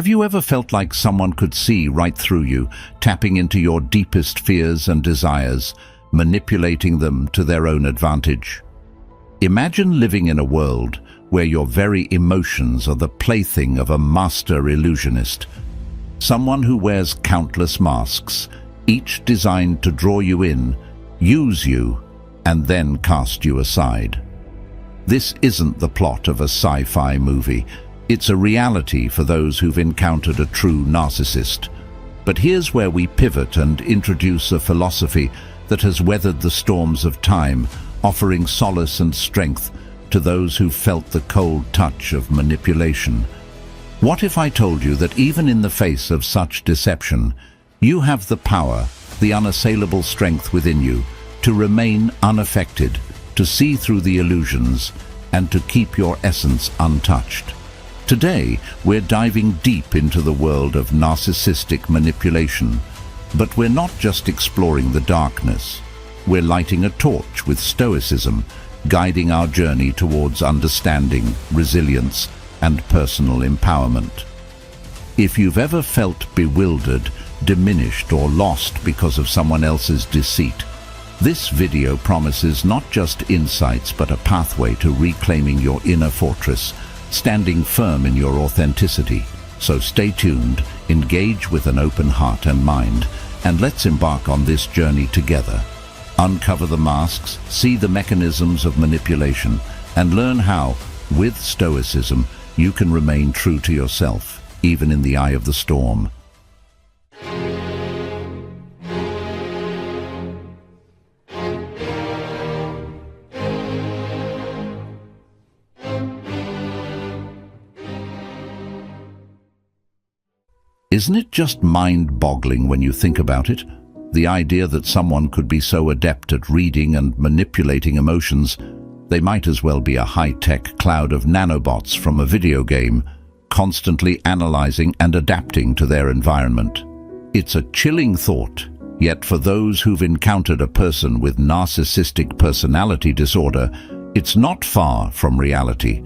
Have you ever felt like someone could see right through you, tapping into your deepest fears and desires, manipulating them to their own advantage? Imagine living in a world where your very emotions are the plaything of a master illusionist, someone who wears countless masks, each designed to draw you in, use you, and then cast you aside. This isn't the plot of a sci-fi movie. It's a reality for those who've encountered a true narcissist. But here's where we pivot and introduce a philosophy that has weathered the storms of time, offering solace and strength to those who felt the cold touch of manipulation. What if I told you that even in the face of such deception, you have the power, the unassailable strength within you, to remain unaffected, to see through the illusions, and to keep your essence untouched? Today, we're diving deep into the world of narcissistic manipulation. But we're not just exploring the darkness. We're lighting a torch with Stoicism, guiding our journey towards understanding, resilience, and personal empowerment. If you've ever felt bewildered, diminished, or lost because of someone else's deceit, this video promises not just insights but a pathway to reclaiming your inner fortress, standing firm in your authenticity. So stay tuned, engage with an open heart and mind, and let's embark on this journey together. Uncover the masks, see the mechanisms of manipulation, and learn how, with Stoicism, you can remain true to yourself, even in the eye of the storm. Isn't it just mind-boggling when you think about it? The idea that someone could be so adept at reading and manipulating emotions, they might as well be a high-tech cloud of nanobots from a video game, constantly analyzing and adapting to their environment. It's a chilling thought, yet for those who've encountered a person with narcissistic personality disorder, it's not far from reality.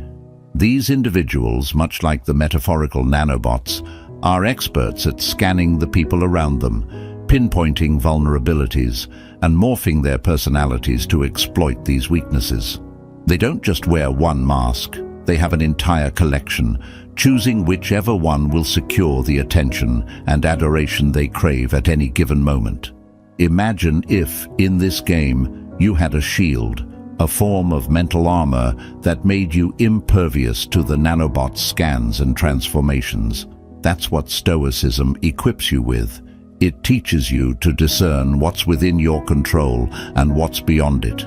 These individuals, much like the metaphorical nanobots, are experts at scanning the people around them, pinpointing vulnerabilities, and morphing their personalities to exploit these weaknesses. They don't just wear one mask, they have an entire collection, choosing whichever one will secure the attention and adoration they crave at any given moment. Imagine if, in this game, you had a shield, a form of mental armor that made you impervious to the nanobot scans and transformations. That's what Stoicism equips you with. It teaches you to discern what's within your control and what's beyond it,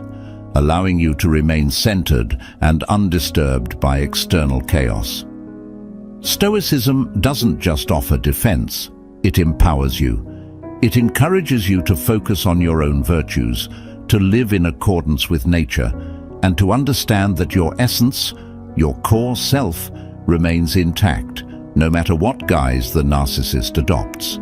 allowing you to remain centered and undisturbed by external chaos. Stoicism doesn't just offer defense, it empowers you. It encourages you to focus on your own virtues, to live in accordance with nature, and to understand that your essence, your core self, remains intact, no matter what guise the narcissist adopts.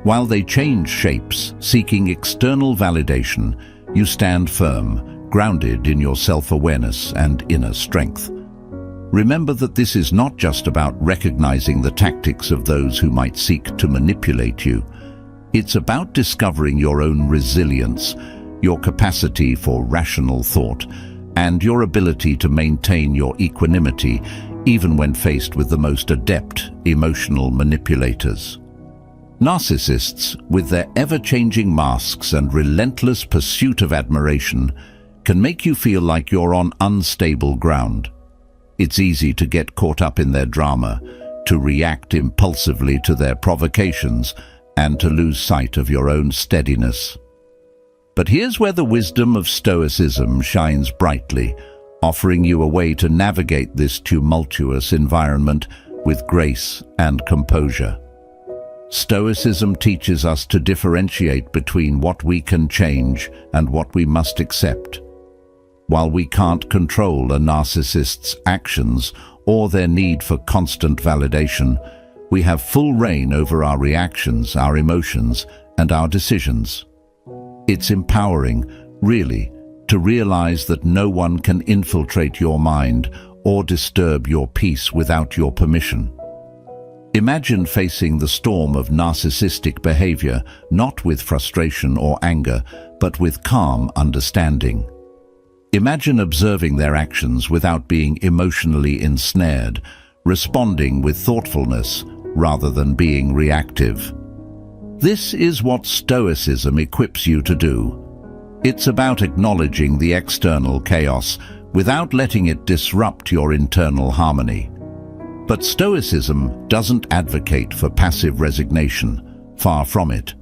While they change shapes, seeking external validation, you stand firm, grounded in your self-awareness and inner strength. Remember that this is not just about recognizing the tactics of those who might seek to manipulate you. It's about discovering your own resilience, your capacity for rational thought, and your ability to maintain your equanimity even when faced with the most adept emotional manipulators. Narcissists, with their ever-changing masks and relentless pursuit of admiration, can make you feel like you're on unstable ground. It's easy to get caught up in their drama, to react impulsively to their provocations, and to lose sight of your own steadiness. But here's where the wisdom of Stoicism shines brightly, offering you a way to navigate this tumultuous environment with grace and composure. Stoicism teaches us to differentiate between what we can change and what we must accept. While we can't control a narcissist's actions or their need for constant validation, we have full reign over our reactions, our emotions, and our decisions. It's empowering, really, to realize that no one can infiltrate your mind or disturb your peace without your permission. Imagine facing the storm of narcissistic behavior, not with frustration or anger, but with calm understanding. Imagine observing their actions without being emotionally ensnared, responding with thoughtfulness rather than being reactive. This is what Stoicism equips you to do. It's about acknowledging the external chaos without letting it disrupt your internal harmony. But Stoicism doesn't advocate for passive resignation. Far from it.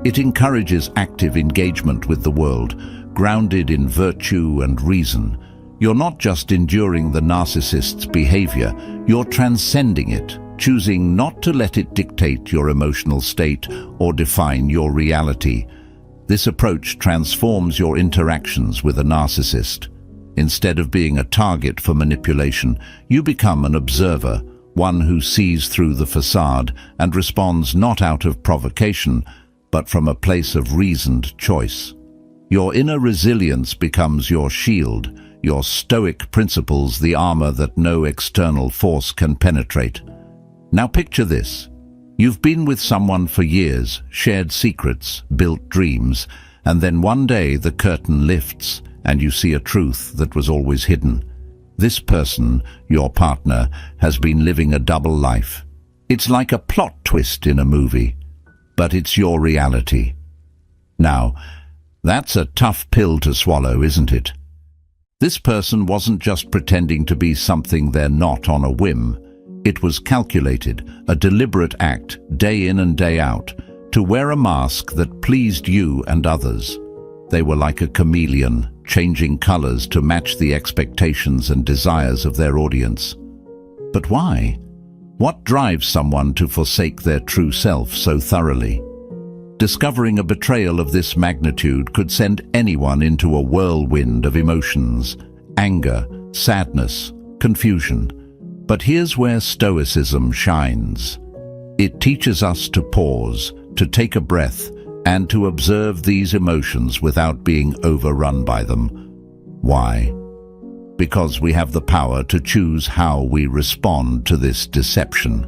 It encourages active engagement with the world, grounded in virtue and reason. You're not just enduring the narcissist's behavior, you're transcending it, choosing not to let it dictate your emotional state or define your reality. This approach transforms your interactions with a narcissist. Instead of being a target for manipulation, you become an observer, one who sees through the facade and responds not out of provocation, but from a place of reasoned choice. Your inner resilience becomes your shield, your stoic principles the armor that no external force can penetrate. Now picture this. You've been with someone for years, shared secrets, built dreams, and then one day the curtain lifts and you see a truth that was always hidden. This person, your partner, has been living a double life. It's like a plot twist in a movie, but it's your reality. Now, that's a tough pill to swallow, isn't it? This person wasn't just pretending to be something they're not on a whim. It was calculated, a deliberate act, day in and day out, to wear a mask that pleased you and others. They were like a chameleon, changing colors to match the expectations and desires of their audience. But why? What drives someone to forsake their true self so thoroughly? Discovering a betrayal of this magnitude could send anyone into a whirlwind of emotions, anger, sadness, confusion. But here's where Stoicism shines. It teaches us to pause, to take a breath, and to observe these emotions without being overrun by them. Why? Because we have the power to choose how we respond to this deception.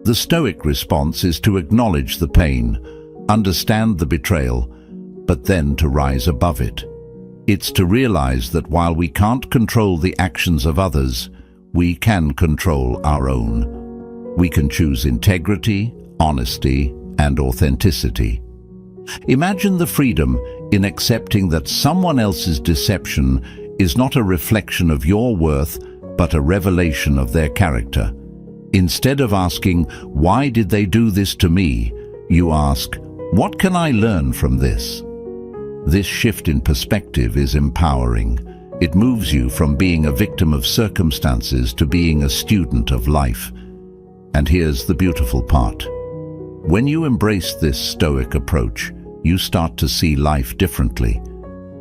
The Stoic response is to acknowledge the pain, understand the betrayal, but then to rise above it. It's to realize that while we can't control the actions of others, we can control our own. We can choose integrity, honesty, and authenticity. Imagine the freedom in accepting that someone else's deception is not a reflection of your worth, but a revelation of their character. Instead of asking, "Why did they do this to me?" you ask, "What can I learn from this?" This shift in perspective is empowering. It moves you from being a victim of circumstances to being a student of life. And here's the beautiful part. When you embrace this Stoic approach, you start to see life differently.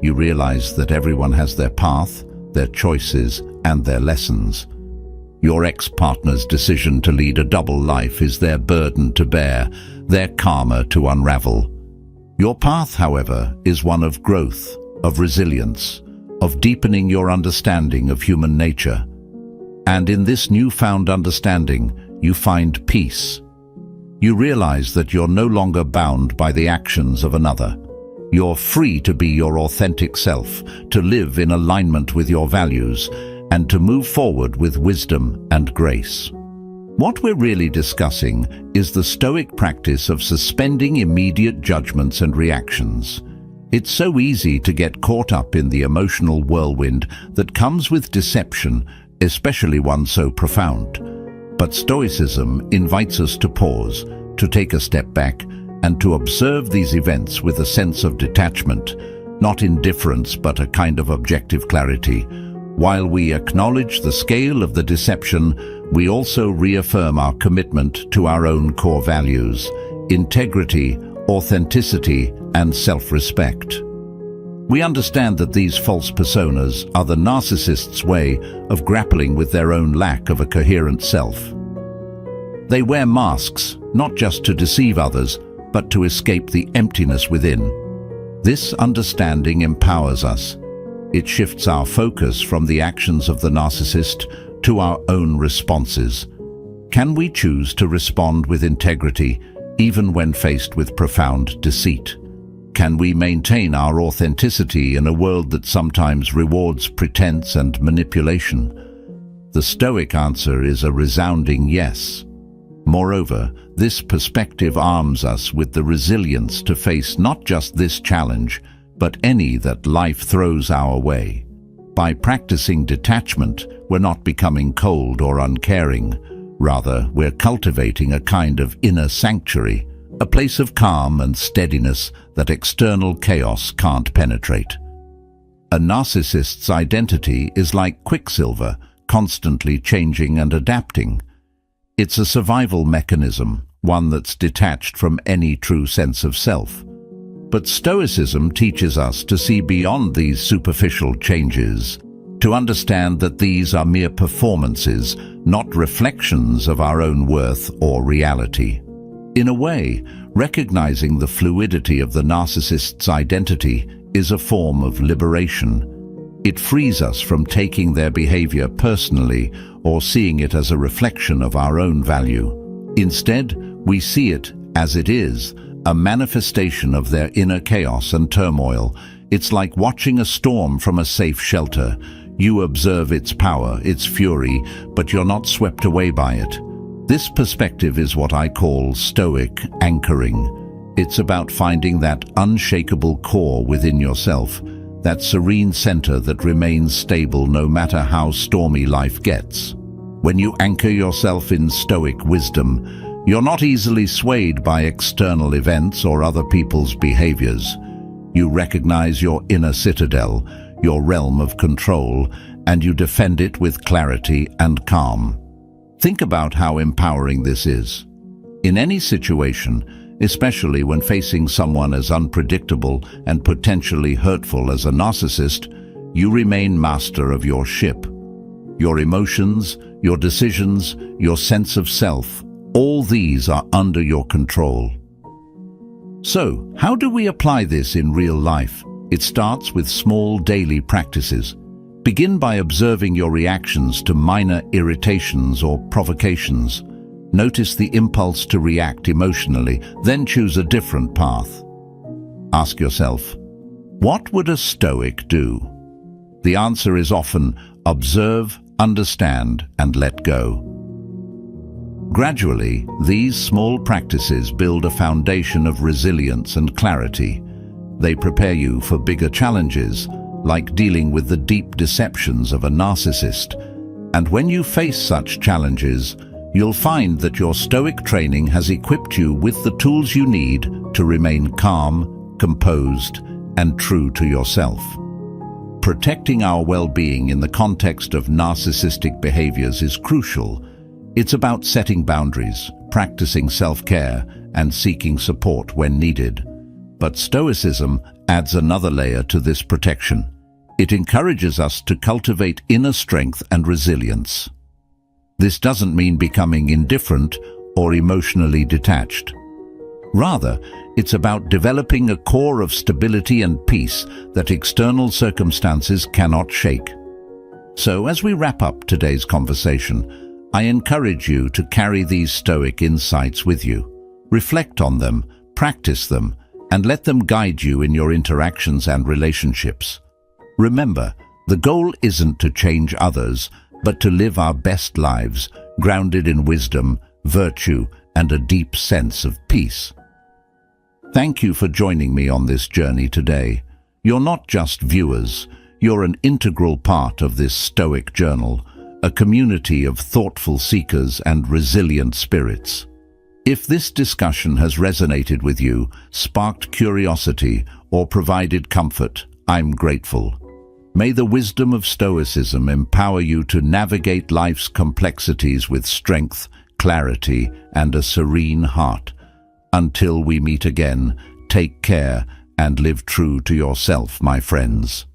You realize that everyone has their path, their choices, and their lessons. Your ex-partner's decision to lead a double life is their burden to bear, their karma to unravel. Your path, however, is one of growth, of resilience, of deepening your understanding of human nature. And in this newfound understanding, you find peace. You realize that you're no longer bound by the actions of another. You're free to be your authentic self, to live in alignment with your values, and to move forward with wisdom and grace. What we're really discussing is the Stoic practice of suspending immediate judgments and reactions. It's so easy to get caught up in the emotional whirlwind that comes with deception, especially one so profound. But Stoicism invites us to pause, to take a step back, and to observe these events with a sense of detachment, not indifference but a kind of objective clarity. While we acknowledge the scale of the deception, we also reaffirm our commitment to our own core values: integrity, authenticity, and self-respect. We understand that these false personas are the narcissist's way of grappling with their own lack of a coherent self. They wear masks, not just to deceive others, but to escape the emptiness within. This understanding empowers us. It shifts our focus from the actions of the narcissist to our own responses. Can we choose to respond with integrity, even when faced with profound deceit? Can we maintain our authenticity in a world that sometimes rewards pretense and manipulation? The Stoic answer is a resounding yes. Moreover, this perspective arms us with the resilience to face not just this challenge, but any that life throws our way. By practicing detachment, we're not becoming cold or uncaring. Rather, we're cultivating a kind of inner sanctuary, a place of calm and steadiness that external chaos can't penetrate. A narcissist's identity is like quicksilver, constantly changing and adapting. It's a survival mechanism, one that's detached from any true sense of self. But Stoicism teaches us to see beyond these superficial changes, to understand that these are mere performances, not reflections of our own worth or reality. In a way, recognizing the fluidity of the narcissist's identity is a form of liberation. It frees us from taking their behavior personally or seeing it as a reflection of our own value. Instead, we see it as it is, a manifestation of their inner chaos and turmoil. It's like watching a storm from a safe shelter. You observe its power, its fury, but you're not swept away by it. This perspective is what I call Stoic anchoring. It's about finding that unshakable core within yourself, that serene center that remains stable no matter how stormy life gets. When you anchor yourself in Stoic wisdom, you're not easily swayed by external events or other people's behaviors. You recognize your inner citadel, your realm of control, and you defend it with clarity and calm. Think about how empowering this is. In any situation, especially when facing someone as unpredictable and potentially hurtful as a narcissist, you remain master of your ship. Your emotions, your decisions, your sense of self, all these are under your control. So, how do we apply this in real life? It starts with small daily practices. Begin by observing your reactions to minor irritations or provocations. Notice the impulse to react emotionally, then choose a different path. Ask yourself, what would a Stoic do? The answer is often observe, understand, and let go. Gradually, these small practices build a foundation of resilience and clarity. They prepare you for bigger challenges, like dealing with the deep deceptions of a narcissist. And when you face such challenges, you'll find that your Stoic training has equipped you with the tools you need to remain calm, composed, and true to yourself. Protecting our well-being in the context of narcissistic behaviors is crucial. It's about setting boundaries, practicing self-care, and seeking support when needed. But Stoicism adds another layer to this protection. It encourages us to cultivate inner strength and resilience. This doesn't mean becoming indifferent or emotionally detached. Rather, it's about developing a core of stability and peace that external circumstances cannot shake. So, as we wrap up today's conversation, I encourage you to carry these Stoic insights with you. Reflect on them, practice them, and let them guide you in your interactions and relationships. Remember, the goal isn't to change others, but to live our best lives, grounded in wisdom, virtue, and a deep sense of peace. Thank you for joining me on this journey today. You're not just viewers, you're an integral part of this Stoic journal, a community of thoughtful seekers and resilient spirits. If this discussion has resonated with you, sparked curiosity, or provided comfort, I'm grateful. May the wisdom of Stoicism empower you to navigate life's complexities with strength, clarity, and a serene heart. Until we meet again, take care and live true to yourself, my friends.